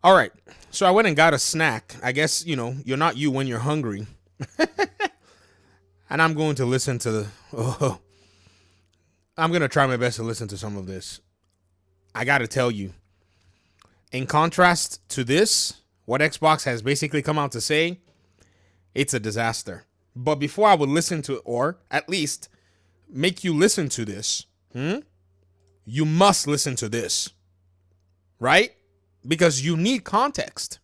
All right. So I went and got a snack. I guess, you're not you when you're hungry. And I'm going to listen to I'm going to try my best to listen to some of this. I got to tell you, in contrast to this, what Xbox has basically come out to say, it's a disaster. But before I would listen to, or at least make you listen to this, you must listen to this, right? Because you need context.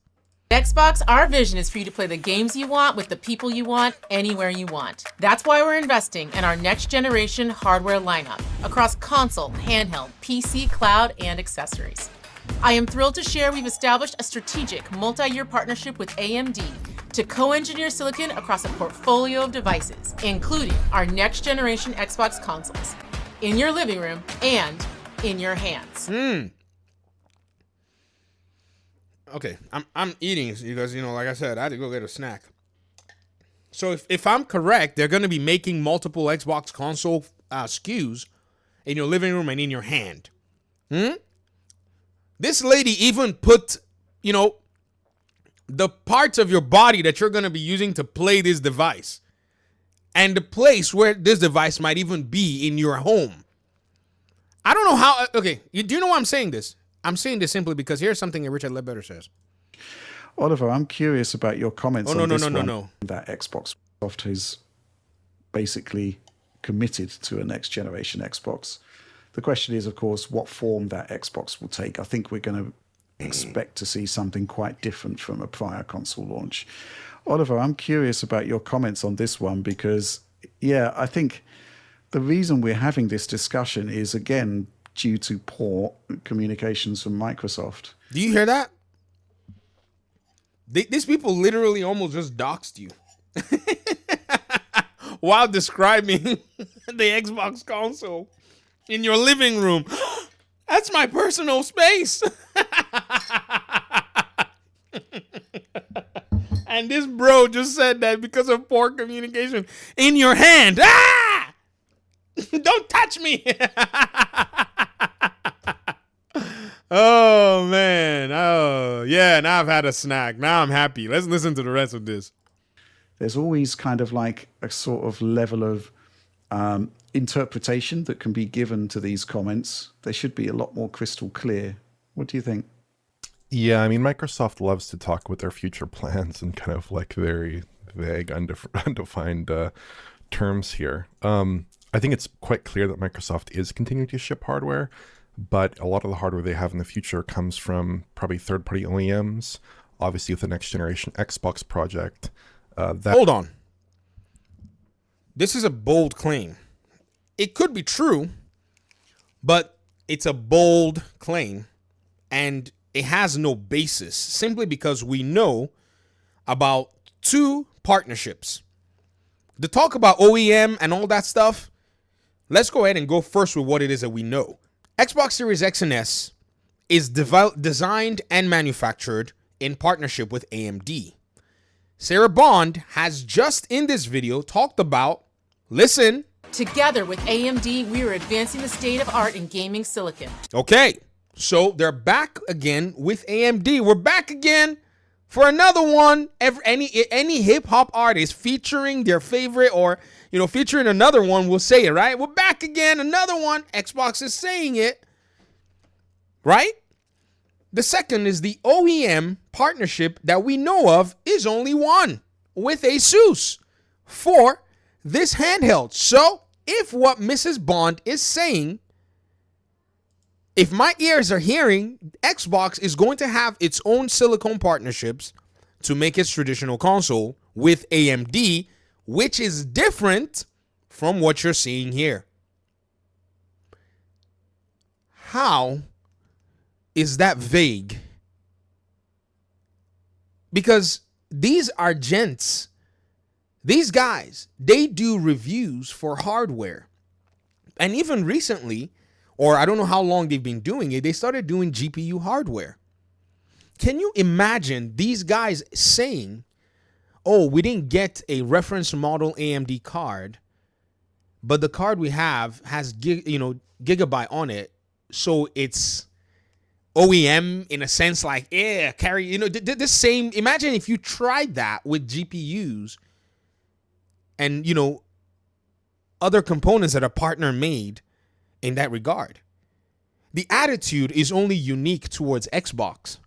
Xbox, our vision is for you to play the games you want with the people you want anywhere you want. That's why we're investing in our next generation hardware lineup across console, handheld, PC, cloud, and accessories. I am thrilled to share we've established a strategic multi-year partnership with AMD to co-engineer silicon across a portfolio of devices, including our next generation Xbox consoles, in your living room and in your hands. Okay, I'm eating because, like I said, I had to go get a snack. So if I'm correct, they're going to be making multiple Xbox console SKUs in your living room and in your hand. This lady even put, the parts of your body that you're going to be using to play this device and the place where this device might even be in your home. I don't know how. Okay, do you know why I'm saying this? I'm saying this simply because here's something that Richard Ledbetter says. Oliver, I'm curious about your comments on this one. No. That Xbox Soft is basically committed to a next generation Xbox. The question is, of course, what form that Xbox will take. I think we're going to expect to see something quite different from a prior console launch. Oliver, I'm curious about your comments on this one because, I think the reason we're having this discussion is, again, due to poor communications from Microsoft. Do you hear that? These people literally almost just doxed you while describing the Xbox console in your living room. That's my personal space. And this bro just said that because of poor communication in your hand. Ah! Don't touch me. Oh, man. Oh, yeah. Now I've had a snack. Now I'm happy. Let's listen to the rest of this. There's always kind of like a sort of level of interpretation that can be given to these comments. They should be a lot more crystal clear. What do you think? Yeah, I mean, Microsoft loves to talk with their future plans and kind of like very vague, undefined terms here. I think it's quite clear that Microsoft is continuing to ship hardware, but a lot of the hardware they have in the future comes from probably third-party OEMs, obviously with the next generation Xbox project. Hold on. This is a bold claim. It could be true, but it's a bold claim, and it has no basis simply because we know about two partnerships. The talk about OEM and all that stuff, let's go ahead and go first with what it is that we know. Xbox Series X and S is designed and manufactured in partnership with AMD. Sarah Bond has just in this video talked about, listen. Together with AMD, we are advancing the state of art in gaming silicon. Okay, so they're back again with AMD. We're back again for another one. Any hip hop artist featuring their favorite or featuring another one will say it, right? We're back again, another one. Xbox is saying it, right? The second is the OEM partnership that we know of is only one with ASUS for this handheld. So if what Mrs. Bond is saying, if my ears are hearing, Xbox is going to have its own silicon partnerships to make its traditional console with AMD, which is different from what you're seeing here. How is that vague? Because these are gents. These guys, they do reviews for hardware. And even recently, or I don't know how long they've been doing it, they started doing GPU hardware. Can you imagine these guys saying, oh, we didn't get a reference model AMD card, but the card we have has gigabyte on it, so it's OEM in a sense, like, yeah, carry, you know, the same. Imagine if you tried that with GPUs and, you know, other components that are partner made in that regard. The attitude is only unique towards Xbox.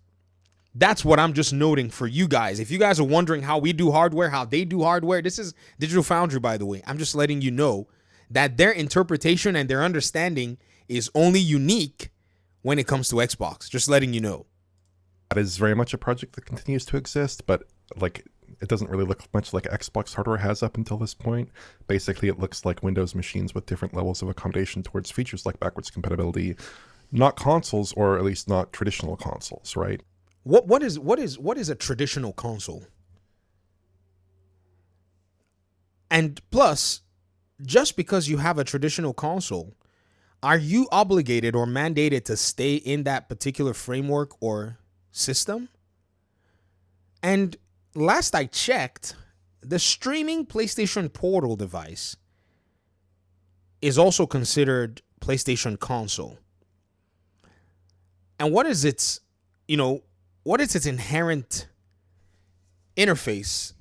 That's what I'm just noting for you guys. If you guys are wondering how we do hardware, how they do hardware, this is Digital Foundry, by the way. I'm just letting you know that their interpretation and their understanding is only unique when it comes to Xbox. Just letting you know. That is very much a project that continues to exist, but like it doesn't really look much like Xbox hardware has up until this point. Basically, it looks like Windows machines with different levels of accommodation towards features like backwards compatibility, not consoles, or at least not traditional consoles, right? What is a traditional console? And plus, just because you have a traditional console, are you obligated or mandated to stay in that particular framework or system? And last I checked, the streaming PlayStation Portal device is also considered PlayStation console. And what is its, you know, what is its inherent interface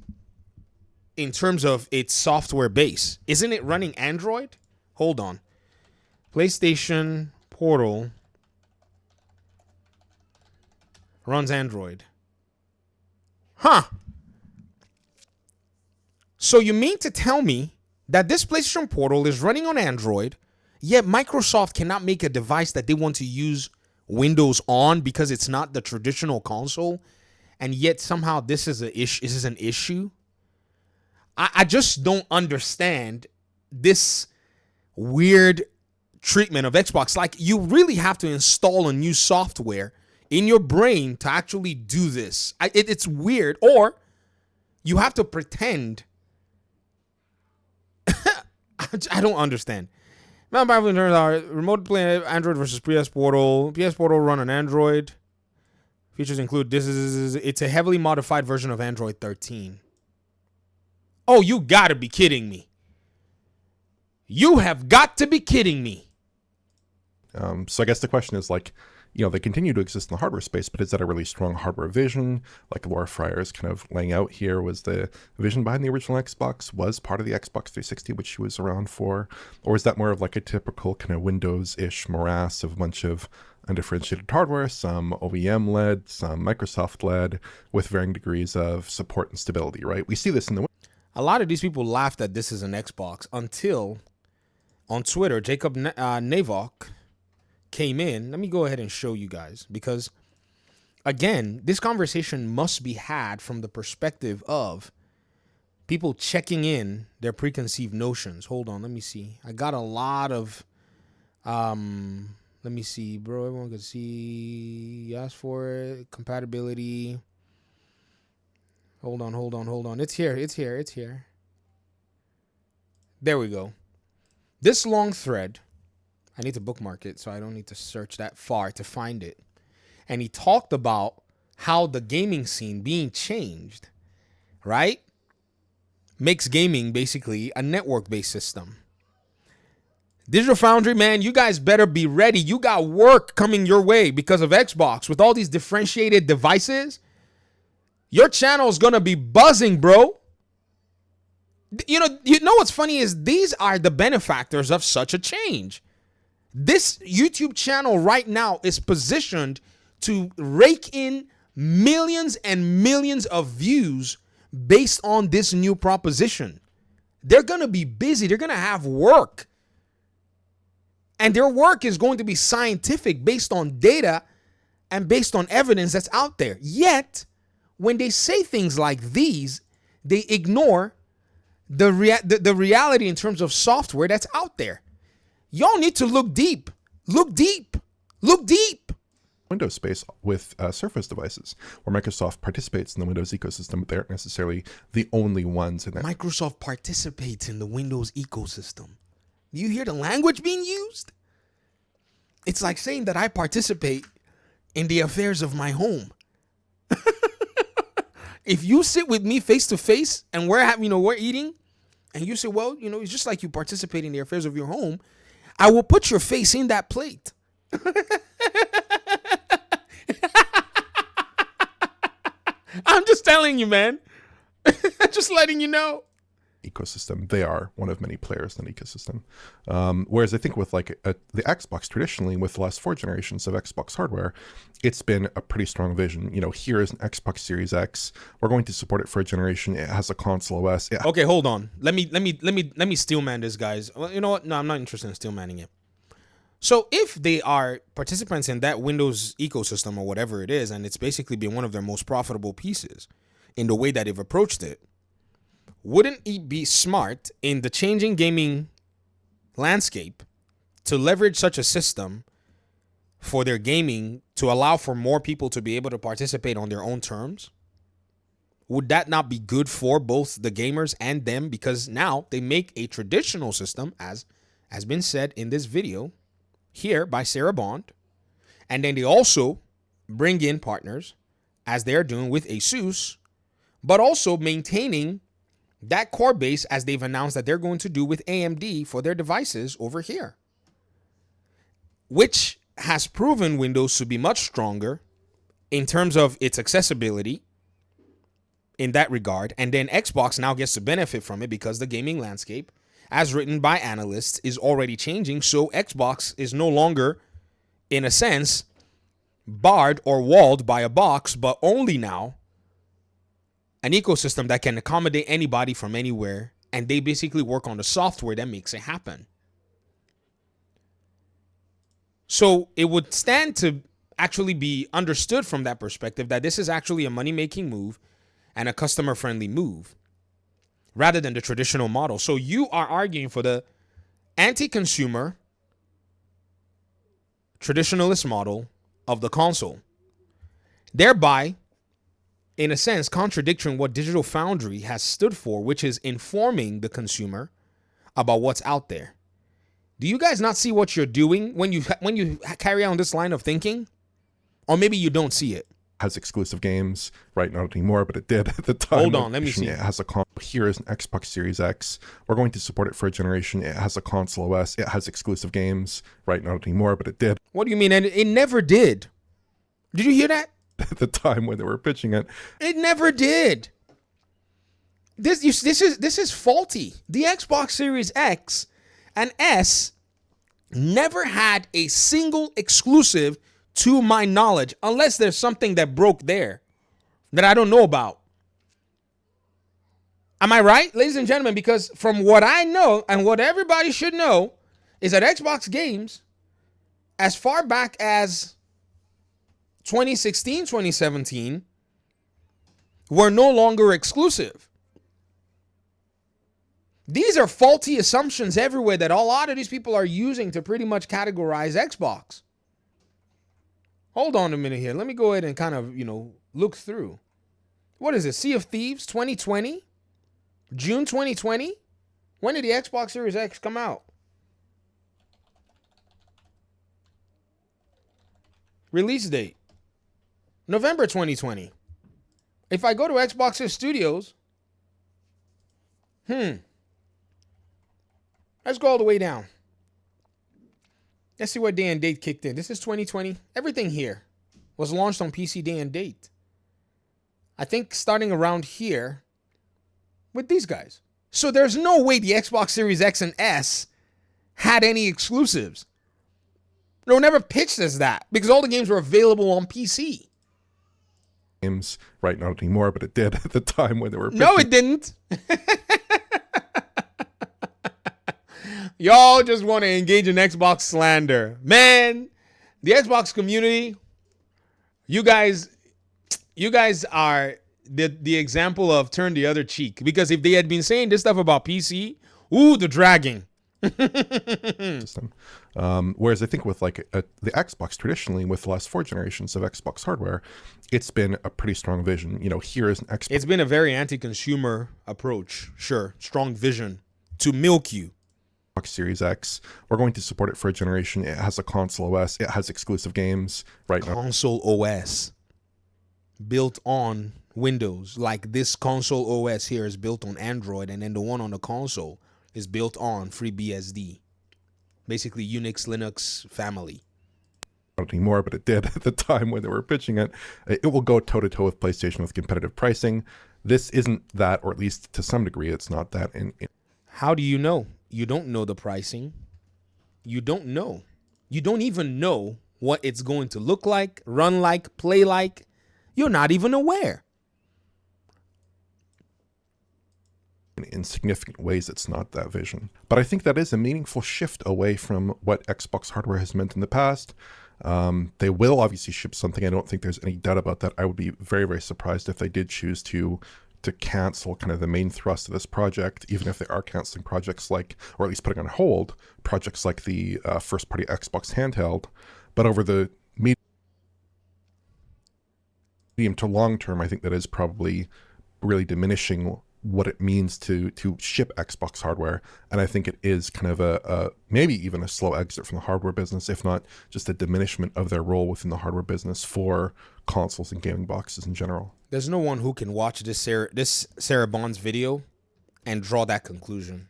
in terms of its software base? Isn't it running Android? Hold on. PlayStation Portal runs Android. Huh. So you mean to tell me that this PlayStation Portal is running on Android, yet Microsoft cannot make a device that they want to use Windows on because it's not the traditional console, and yet somehow this is an issue? I just don't understand this weird treatment of Xbox. Like, you really have to install a new software in your brain to actually do this. It's weird. Or you have to pretend. I don't understand. Remote play Android versus PS Portal. PS Portal run on Android. Features include it's a heavily modified version of Android 13. Oh, you gotta be kidding me. You have got to be kidding me. So I guess the question is, like, you know, they continue to exist in the hardware space, but is that a really strong hardware vision? Like Laura Fryer is kind of laying out here, was the vision behind the original Xbox was part of the Xbox 360, which she was around for? Or is that more of like a typical kind of Windows-ish morass of a bunch of undifferentiated hardware, some OEM-led, some Microsoft-led, with varying degrees of support and stability, right? We see this in the... A lot of these people laughed that this is an Xbox until on Twitter, Jacob Navok came in. Let me go ahead and show you guys, because again, this conversation must be had from the perspective of people checking in their preconceived notions. Hold on, let me see. I got a lot of let me see, bro. Everyone can see. You asked for it. Compatibility. Hold on. It's here. There we go. This long thread, I need to bookmark it so I don't need to search that far to find it. And he talked about how the gaming scene being changed, right, makes gaming basically a network-based system. Digital Foundry, man, you guys better be ready. You got work coming your way because of Xbox. With all these differentiated devices, your channel is going to be buzzing, bro. You know what's funny is these are the benefactors of such a change. This YouTube channel right now is positioned to rake in millions and millions of views based on this new proposition. They're going to be busy. They're going to have work. And their work is going to be scientific, based on data and based on evidence that's out there. Yet, when they say things like these, they ignore the reality in terms of software that's out there. Y'all need to look deep. Look deep. Look deep. Windows space with Surface devices, where Microsoft participates in the Windows ecosystem, but they aren't necessarily the only ones in that. Microsoft participates in the Windows ecosystem. Do you hear the language being used? It's like saying that I participate in the affairs of my home. If you sit with me face to face and we're eating, and you say, well, it's just like you participate in the affairs of your home, I will put your face in that plate. I'm just telling you, man. Just letting you know. ecosystem. They are one of many players in the ecosystem. Whereas I think with like the Xbox traditionally, with the last 4 generations of Xbox hardware, it's been a pretty strong vision. You know, here is an Xbox Series X. We're going to support it for a generation. It has a console OS. Okay, hold on. Let me steelman this, guys. Well, you know what? No, I'm not interested in steelmanning it. So if they are participants in that Windows ecosystem or whatever it is, and it's basically been one of their most profitable pieces in the way that they've approached it, wouldn't it be smart in the changing gaming landscape to leverage such a system for their gaming to allow for more people to be able to participate on their own terms? Would that not be good for both the gamers and them? Because now they make a traditional system, as has been said in this video here by Sarah Bond, and then they also bring in partners, as they're doing with Asus, but also maintaining that core base as they've announced that they're going to do with AMD for their devices over here, which has proven Windows to be much stronger in terms of its accessibility in that regard. And then Xbox now gets to benefit from it because the gaming landscape, as written by analysts, is already changing. So Xbox is no longer, in a sense, barred or walled by a box, but only now an ecosystem that can accommodate anybody from anywhere, and they basically work on the software that makes it happen. So it would stand to actually be understood from that perspective that this is actually a money-making move and a customer-friendly move rather than the traditional model. So you are arguing for the anti-consumer traditionalist model of the console, thereby, in a sense, contradicting what Digital Foundry has stood for, which is informing the consumer about what's out there. Do you guys not see what you're doing when you carry on this line of thinking? Or maybe you don't see it. Has exclusive games, right? Not anymore, but it did at the time. Hold on, let me see. It has here is an Xbox Series X. We're going to support it for a generation. It has a console OS. It has exclusive games, right? Not anymore, but it did. What do you mean? And it never did. Did you hear that? At the time when they were pitching it, it never did. This is faulty. The Xbox Series X and S never had a single exclusive, to my knowledge, unless there's something that broke there that I don't know about. Am I right, ladies and gentlemen? Because from what I know and what everybody should know is that Xbox games, as far back as 2016, 2017, were no longer exclusive. These are faulty assumptions everywhere that a lot of these people are using to pretty much categorize Xbox. Hold on a minute here. Let me go ahead and kind of, look through. What is it? Sea of Thieves 2020? June 2020? When did the Xbox Series X come out? Release date November 2020. If I go to Xbox Studios, let's go all the way down. Let's see what day and date kicked in. This is 2020. Everything here was launched on PC day and date. I think starting around here with these guys. So there's no way the Xbox Series X and S had any exclusives. They were never pitched as that because all the games were available on PC. Games, right? Not anymore, but it did at the time when they were pitching. No, it didn't. Y'all just want to engage in Xbox slander. Man, the Xbox community, you guys are the example of turn the other cheek. Because if they had been saying this stuff about PC, the dragging. System. Whereas I think with like the Xbox traditionally, with the last 4 generations of Xbox hardware, it's been a pretty strong vision. Here is an Xbox. It's been a very anti-consumer approach. Sure. Strong vision to milk you. Series X. We're going to support it for a generation. It has a console OS. It has exclusive games, right? Console OS built on Windows. Like this console OS here is built on Android, and then the one on the console is built on FreeBSD. Basically Unix, Linux family. anymore, but it did at the time when they were pitching it. It will go toe to toe with PlayStation with competitive pricing. This isn't that, or at least to some degree, it's not that. How do you know? You don't know the pricing. You don't know. You don't even know what it's going to look like, run like, play like. You're not even aware. In significant ways, it's not that vision. But I think that is a meaningful shift away from what Xbox hardware has meant in the past. They will obviously ship something. I don't think there's any doubt about that. I would be very, very surprised if they did choose to cancel kind of the main thrust of this project, even if they are canceling projects like, or at least putting on hold, projects like the first-party Xbox handheld. But over the medium to long term, I think that is probably really diminishing what it means to ship Xbox hardware. And I think it is kind of a maybe even a slow exit from the hardware business, if not just a diminishment of their role within the hardware business for consoles and gaming boxes in general. There's no one who can watch this Sarah Bonds video and draw that conclusion.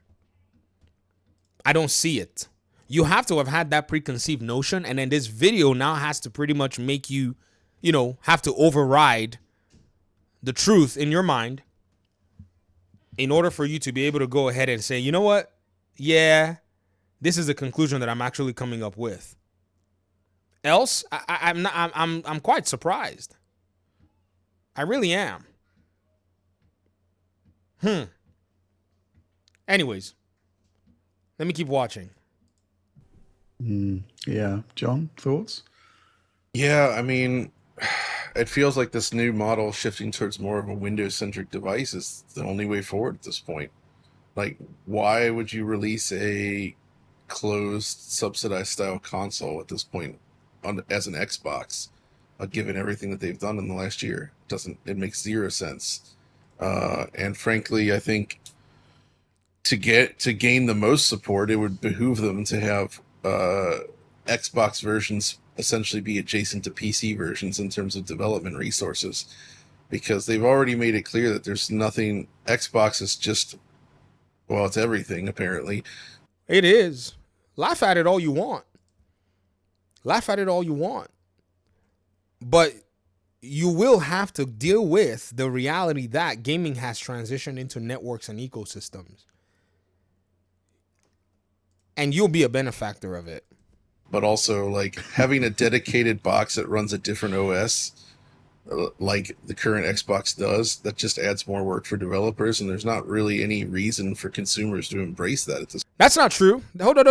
I don't see it. You have to have had that preconceived notion, and then this video now has to pretty much make you, have to override the truth in your mind in order for you to be able to go ahead and say, you know what? Yeah, this is the conclusion that I'm actually coming up with. Else, I'm quite surprised. I really am. Anyways, let me keep watching. Yeah. John, thoughts? Yeah, I mean, it feels like this new model shifting towards more of a Windows-centric device is the only way forward at this point. Like, why would you release a closed, subsidized style console at this point as an Xbox, given everything that they've done in the last year? It makes zero sense. And frankly, I think to gain the most support, it would behoove them to have Xbox versions essentially be adjacent to PC versions in terms of development resources, because they've already made it clear that there's nothing. Xbox is just, well, it's everything apparently. It is. Laugh at it all you want. But you will have to deal with the reality that gaming has transitioned into networks and ecosystems. And you'll be a benefactor of it. But also, like, having a dedicated box that runs a different OS, like the current Xbox does, that just adds more work for developers, and there's not really any reason for consumers to embrace that at this point. That's not true. Hold on.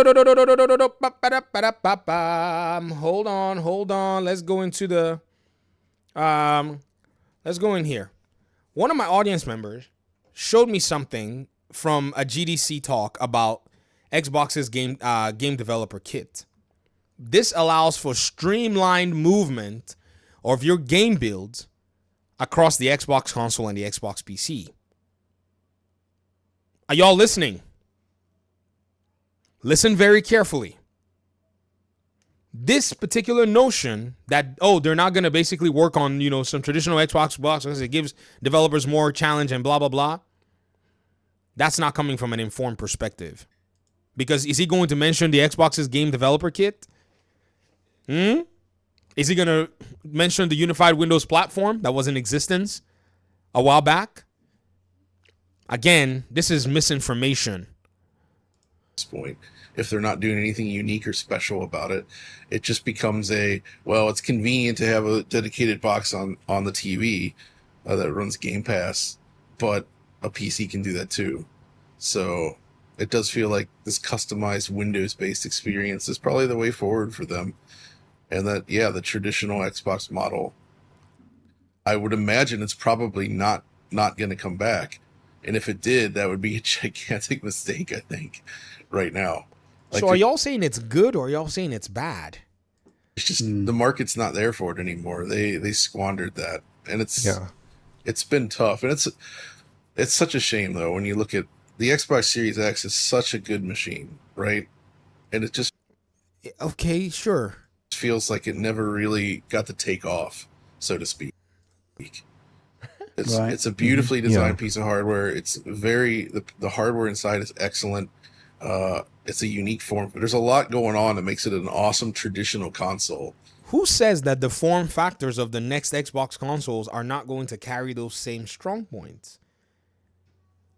Let's go into the let's go in here. One of my audience members showed me something from a GDC talk about Xbox's game developer kit. This allows for streamlined movement of your game builds across the Xbox console and the Xbox PC. Are y'all listening? Listen very carefully. This particular notion that, they're not going to basically work on, some traditional Xbox boxes, it gives developers more challenge and blah, blah, blah. That's not coming from an informed perspective. Because is he going to mention the Xbox's game developer kit? Is he going to mention the unified Windows platform that was in existence a while back? Again, this is misinformation. At this point, if they're not doing anything unique or special about it, it just becomes it's convenient to have a dedicated box on the TV that runs Game Pass, but a PC can do that too. So it does feel like this customized Windows-based experience is probably the way forward for them. And that, the traditional Xbox model, I would imagine it's probably not going to come back. And if it did, that would be a gigantic mistake, I think, right now. So are y'all saying it's good or are y'all saying it's bad? It's just the market's not there for it anymore. They squandered that. And it's been tough. And it's such a shame, though, when you look at the Xbox Series X is such a good machine, right? And it just... Okay, sure. Feels like it never really got to take off, so to speak. It's a beautifully designed piece of hardware. It's the hardware inside is excellent. It's a unique form, but there's a lot going on that makes it an awesome traditional console. who says that the form factors of the next Xbox consoles are not going to carry those same strong points?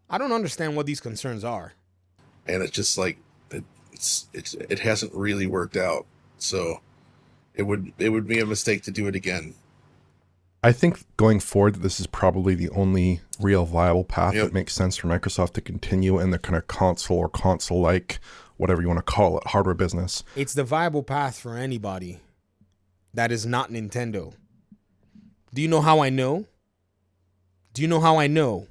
I don't understand what these concerns are. And it's just like it hasn't really worked out. So it would be a mistake to do it again. I think going forward, this is probably the only real viable path Yep. that makes sense for Microsoft to continue in the kind of console or console-like, whatever you want to call it, hardware business. It's the viable path for anybody that is not Nintendo. Do you know how I know? Do you know how I know?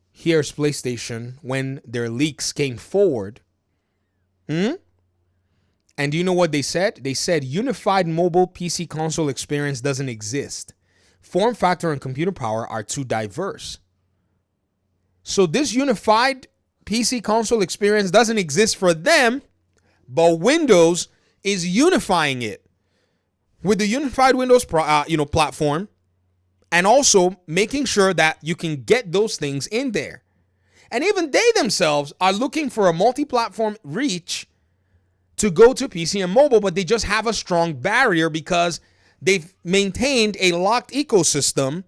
Here's PlayStation when their leaks came forward. And do you know what they said? They said unified mobile PC console experience doesn't exist. Form factor and computer power are too diverse. So this unified PC console experience doesn't exist for them, but Windows is unifying it with the unified Windows platform, and also making sure that you can get those things in there. And even they themselves are looking for a multi-platform reach to go to PC and mobile, but they just have a strong barrier because they've maintained a locked ecosystem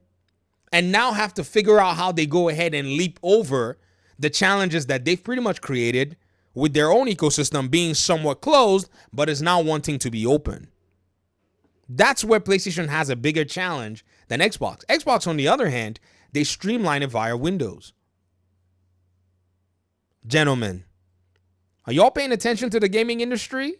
and now have to figure out how they go ahead and leap over the challenges that they've pretty much created with their own ecosystem being somewhat closed, but is now wanting to be open. That's where PlayStation has a bigger challenge than Xbox. Xbox, on the other hand, they streamline it via Windows. Gentlemen, are y'all paying attention to the gaming industry?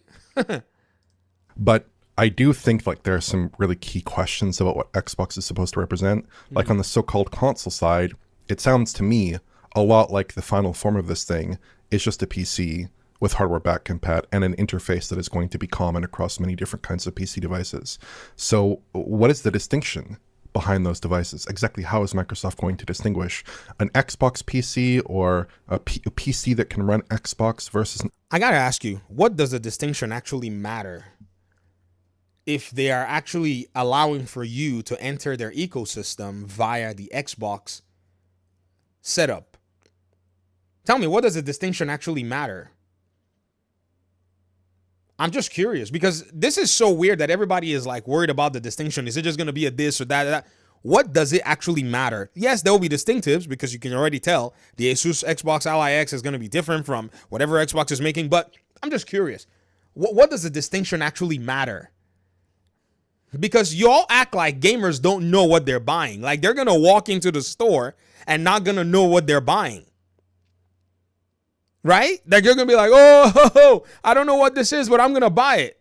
But I do think like there are some really key questions about what Xbox is supposed to represent. Like on the so-called console side, it sounds to me a lot like the final form of this thing is just a PC with hardware back compat and an interface that is going to be common across many different kinds of PC devices. So what is the distinction behind those devices? Exactly how is Microsoft going to distinguish an Xbox PC or a PC that can run Xbox versus... I gotta ask you, what does the distinction actually matter if they are actually allowing for you to enter their ecosystem via the Xbox setup? Tell me, what does the distinction actually matter? I'm just curious because this is so weird that everybody is like worried about the distinction. Is it just going to be a this or that? What does it actually matter? Yes, there will be distinctives because you can already tell the Asus Xbox Ally X is going to be different from whatever Xbox is making. But I'm just curious. What does the distinction actually matter? Because y'all act like gamers don't know what they're buying. Like they're going to walk into the store and not going to know what they're buying. Right? Like you're going to be like, oh, I don't know what this is, but I'm going to buy it.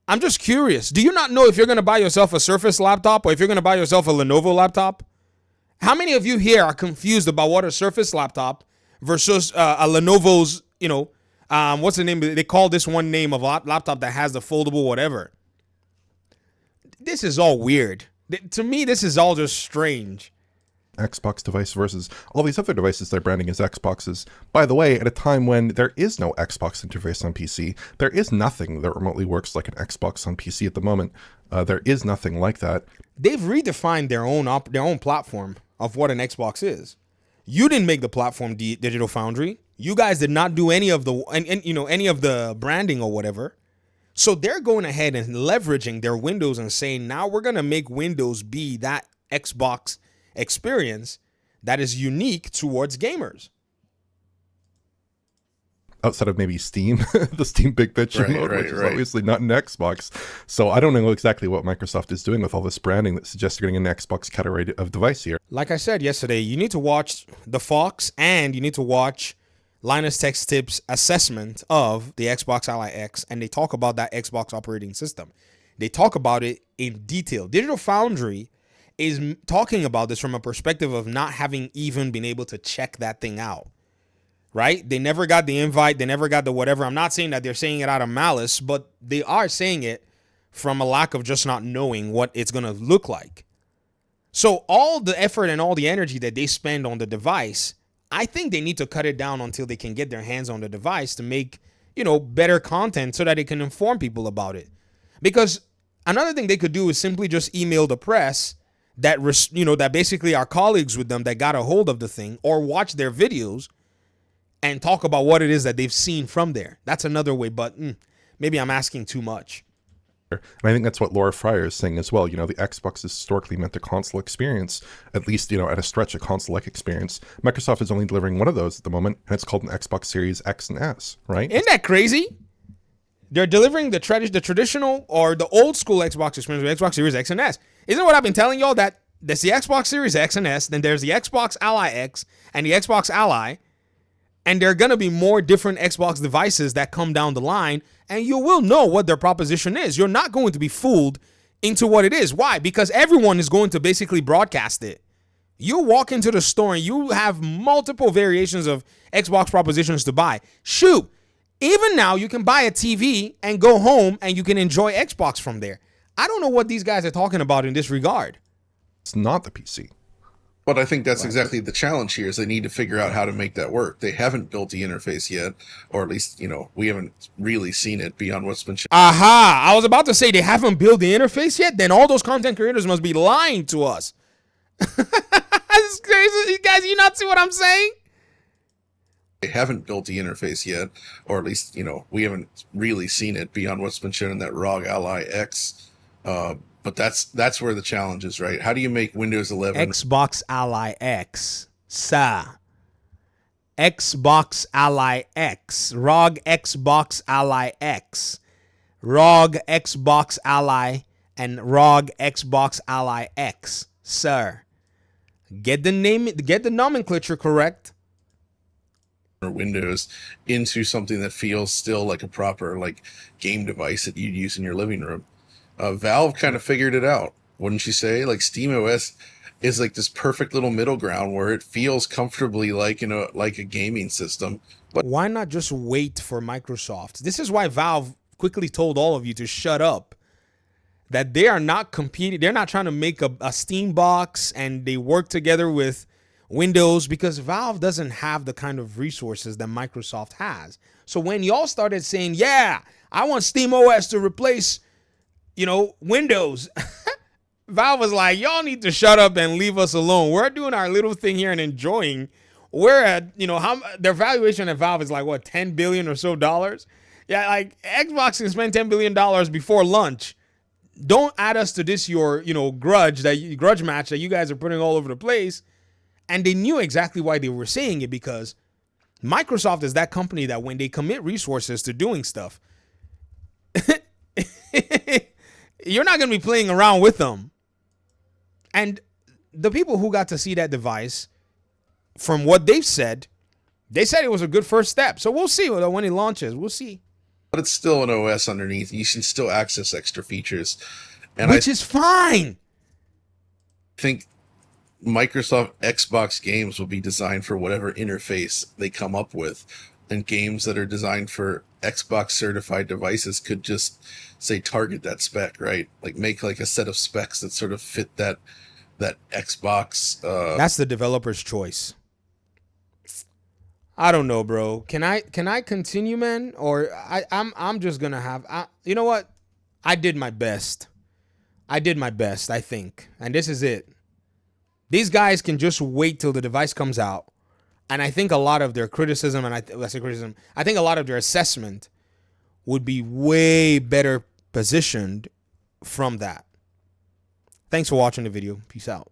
I'm just curious. Do you not know if you're going to buy yourself a Surface laptop or if you're going to buy yourself a Lenovo laptop? How many of you here are confused about what a Surface laptop versus a Lenovo's, what's the name? They call this one name of laptop that has the foldable whatever. This is all weird. To me, this is all just strange. Xbox device versus all these other devices they're branding as Xboxes. By the way, at a time when there is no Xbox interface on PC, there is nothing that remotely works like an Xbox on PC at the moment. There is nothing like that. They've redefined their own platform of what an Xbox is. You didn't make the platform, Digital Foundry. You guys did not do any of the any of the branding or whatever. So they're going ahead and leveraging their Windows and saying, now we're going to make Windows be that Xbox experience that is unique towards gamers. Outside of maybe Steam, the Steam Big Picture mode, which is obviously not an Xbox. So I don't know exactly what Microsoft is doing with all this branding that suggests you're getting an Xbox category of device here. Like I said yesterday, you need to watch The Fox and you need to watch Linus Tech Tips assessment of the Xbox Ally X, and they talk about that Xbox operating system. They talk about it in detail. Digital Foundry is talking about this from a perspective of not having even been able to check that thing out, right? They never got the invite. They never got the whatever. I'm not saying that they're saying it out of malice, but they are saying it from a lack of just not knowing what it's going to look like. So all the effort and all the energy that they spend on the device, I think they need to cut it down until they can get their hands on the device to make, better content so that they can inform people about it. Because another thing they could do is simply just email the press that basically are colleagues with them that got a hold of the thing, or watch their videos and talk about what it is that they've seen from there. That's another way, but maybe I'm asking too much. And I think that's what Laura Fryer is saying as well. You know, the Xbox is historically meant a console experience, at least, you know, at a stretch, a console-like experience. Microsoft is only delivering one of those at the moment, and it's called an Xbox Series X and S, right? Isn't that crazy? They're delivering the traditional or the old school Xbox experience with Xbox Series X and S. Isn't what I've been telling y'all, that there's the Xbox Series X and S, then there's the Xbox Ally X and the Xbox Ally, and there are going to be more different Xbox devices that come down the line, and you will know what their proposition is. You're not going to be fooled into what it is. Why? Because everyone is going to basically broadcast it. You walk into the store and you have multiple variations of Xbox propositions to buy. Shoot, even now you can buy a TV and go home and you can enjoy Xbox from there. I don't know what these guys are talking about in this regard. It's not the PC. But I think that's exactly the challenge here, is they need to figure out how to make that work. They haven't built the interface yet, or at least, you know, we haven't really seen it beyond what's been shown. Aha! I was about to say they haven't built the interface yet. Then all those content creators must be lying to us. That's crazy. You guys, you not see what I'm saying? They haven't built the interface yet, or at least, you know, we haven't really seen it beyond what's been shown in that ROG Ally X. But that's where the challenge is, right? How do you make Windows 11 Xbox Ally X, Xbox Ally X, ROG Xbox Ally X, ROG Xbox Ally, and ROG Xbox Ally X, sir. Get the nomenclature correct. or Windows into something that feels still like a proper like game device that you'd use in your living room? Valve kind of figured it out, wouldn't you say? Like SteamOS is like this perfect little middle ground where it feels comfortably like, you know, like a gaming system. But Why not just wait for Microsoft? This is why Valve quickly told all of you to shut up. That they are not competing. They're not trying to make a Steam box and they work together with Windows, because Valve doesn't have the kind of resources that Microsoft has. So when y'all started saying, yeah, I want SteamOS to replace, you know, Windows, Valve was like, y'all need to shut up and leave us alone. We're doing our little thing here and enjoying. We're at, you know, how their valuation at Valve is like, what, $10 billion or so dollars? Yeah, like Xbox can spend $10 billion before lunch. Don't add us to this, your, you know, grudge match that you guys are putting all over the place. And they knew exactly why they were saying it, because Microsoft is that company that when they commit resources to doing stuff, you're not going to be playing around with them. And the people who got to see that device, from what they've said, they said it was a good first step. So we'll see when it launches. We'll see. but it's still an OS underneath. You can still access extra features. And Which is fine. I think Microsoft Xbox games will be designed for whatever interface they come up with. And games that are designed for Xbox certified devices could just say target that spec, right? Like make like a set of specs that sort of fit that Xbox. That's the developer's choice. I don't know, bro. Can I continue, man? Or I'm just gonna have. You know what? I did my best. I think, and this is it. These guys can just wait till the device comes out, and I think a lot of their criticism, and I think a lot of their assessment would be way better positioned from that. Thanks for watching the video. Peace out.